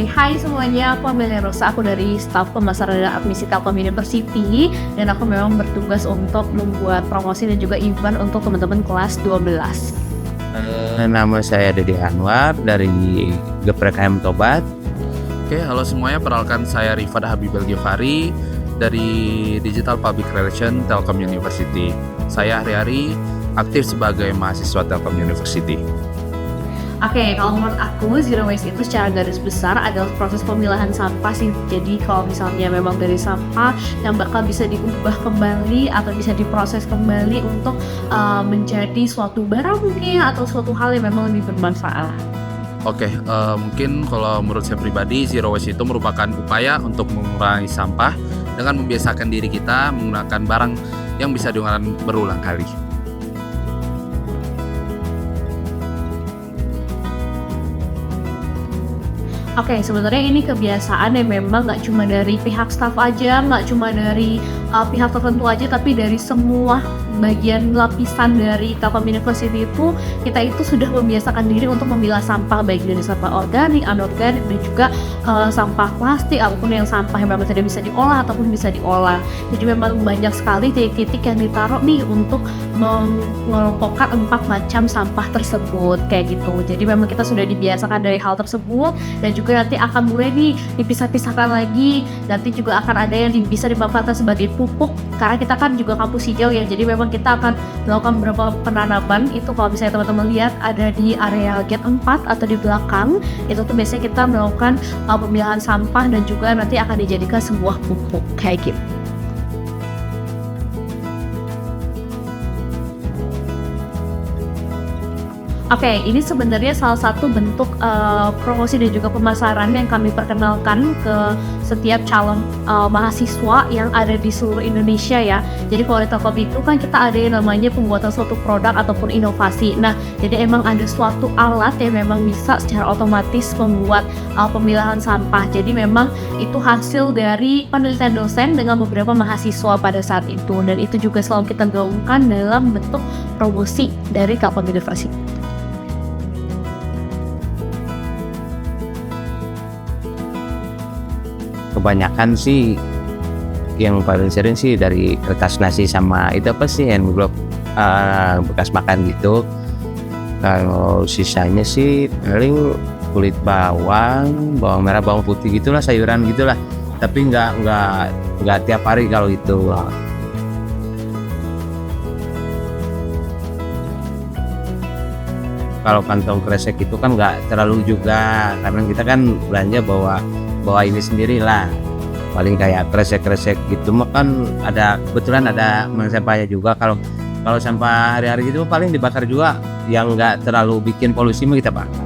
Hai semuanya, aku Amelia Rosa, aku dari staf pemasaran dan admisi Telkom University, dan aku memang bertugas untuk membuat promosi dan juga event untuk teman-teman kelas 12. Nama saya Dedi Anwar dari Geprek HM Tobat. Oke, halo semuanya, perkenalkan saya Rifat Habibel Givari dari Digital Public Relation Telkom University. Saya hari-hari aktif sebagai mahasiswa Telkom University. Oke, kalau menurut aku zero waste itu secara garis besar adalah proses pemilahan sampah sih. Jadi kalau misalnya memang dari sampah yang bakal bisa diubah kembali atau bisa diproses kembali untuk menjadi suatu barang mungkin atau suatu hal yang memang lebih bermanfaat. Oke, mungkin kalau menurut saya pribadi, zero waste itu merupakan upaya untuk mengurangi sampah dengan membiasakan diri kita menggunakan barang yang bisa digunakan berulang kali. Oke, sebenarnya ini kebiasaan yang memang nggak cuma dari pihak staf aja, nggak cuma dari pihak tertentu aja, tapi dari semua bagian lapisan dari Telkom University itu, kita itu sudah membiasakan diri untuk memilah sampah, baik dari sampah organik, anorganik, dan juga sampah plastik, ataupun yang sampah yang memang tidak bisa diolah ataupun bisa diolah. Jadi memang banyak sekali titik-titik yang ditaruh nih untuk mengelompokkan 4 macam sampah tersebut, kayak gitu. Jadi memang kita sudah dibiasakan dari hal tersebut, dan juga nanti akan mulai nih dipisah-pisahkan lagi. Nanti juga akan ada yang bisa dimanfaatkan sebagai pupuk, karena kita kan juga kampus hijau ya, jadi memang kita akan melakukan beberapa penanaman. Itu kalau misalnya teman-teman lihat ada di area gate 4 atau di belakang, itu tuh biasanya kita melakukan pemilahan sampah dan juga nanti akan dijadikan sebuah pupuk kayak gitu. Oke, ini sebenarnya salah satu bentuk promosi dan juga pemasaran yang kami perkenalkan ke setiap calon mahasiswa yang ada di seluruh Indonesia ya. Jadi kalau di Telkom itu kan kita ada yang namanya pembuatan suatu produk ataupun inovasi. Nah, jadi emang ada suatu alat yang memang bisa secara otomatis membuat pemilahan sampah. Jadi memang itu hasil dari penelitian dosen dengan beberapa mahasiswa pada saat itu. Dan itu juga selalu kita gaungkan dalam bentuk promosi dari Telkom University. Kebanyakan sih yang paling sering sih dari kertas nasi sama itu apa sih envelope bekas makan gitu. Kalau sisanya sih paling kulit bawang merah, bawang putih gitulah, sayuran gitulah. Tapi nggak tiap hari kalau itu. Kalau kantong kresek itu kan nggak terlalu juga, karena kita kan belanja bawa ini sendiri lah. Paling kayak kresek-kresek gitu mah kan kebetulan ada sampahnya juga. Kalau sampah hari-hari gitu paling dibakar juga, yang nggak terlalu bikin polusi mah kita bakar.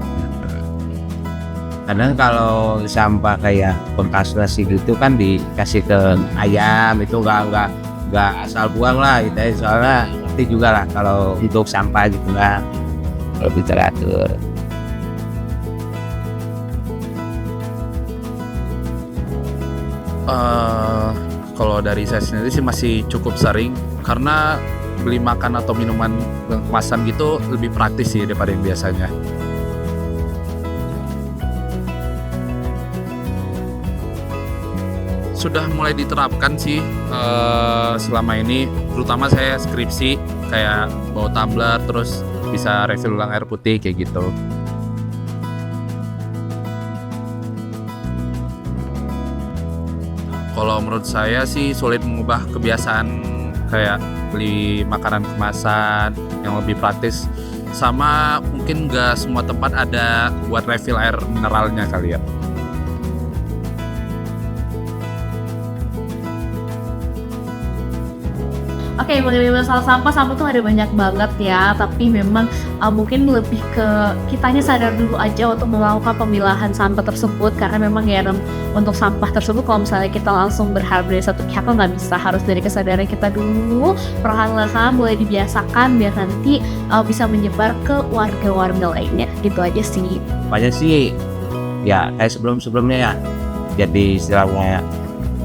Kadang kalau sampah kayak bekas nasi gitu kan dikasih ke ayam, itu nggak asal buang lah gitu. Soalnya ngerti juga lah kalau untuk sampah gitu lah, lebih teratur. Kalau dari saya sendiri sih masih cukup sering, karena beli makan atau minuman kemasan gitu lebih praktis sih daripada yang biasanya. Sudah mulai diterapkan sih selama ini, terutama saya skripsi, kayak bawa tumbler terus bisa refill ulang air putih kayak gitu. Kalau menurut saya sih sulit mengubah kebiasaan kayak beli makanan kemasan yang lebih praktis, sama mungkin nggak semua tempat ada buat refill air mineralnya kali ya. Oke, mengenai masalah sampah tuh ada banyak banget ya, tapi memang mungkin lebih ke kitanya sadar dulu aja untuk melakukan pemilahan sampah tersebut, karena memang ya untuk sampah tersebut kalau misalnya kita langsung berharap dari satu pihak kan nggak bisa, harus dari kesadaran kita dulu, perlahan-lahan mulai dibiasakan biar nanti bisa menyebar ke warga-warga lainnya, gitu aja sih. Banyak sih ya kayak sebelumnya ya, jadi istilahnya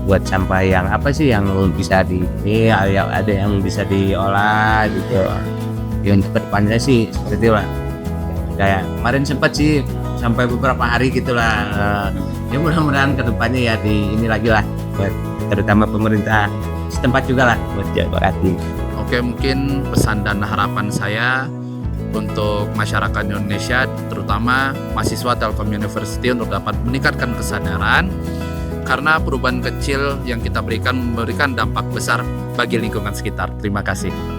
buat sampah yang apa sih yang bisa ada yang bisa diolah gitu. Yang kedepannya sih seperti lah. Kayak kemarin sempat sih sampai beberapa hari gitulah. Ya mudah-mudahan kedepannya ya di ini lagi lah buat terutama pemerintah setempat juga lah buat Jawa Barat. Oke, mungkin pesan dan harapan saya untuk masyarakat Indonesia, terutama mahasiswa Telkom University, untuk dapat meningkatkan kesadaran karena perubahan kecil yang kita berikan memberikan dampak besar bagi lingkungan sekitar. Terima kasih.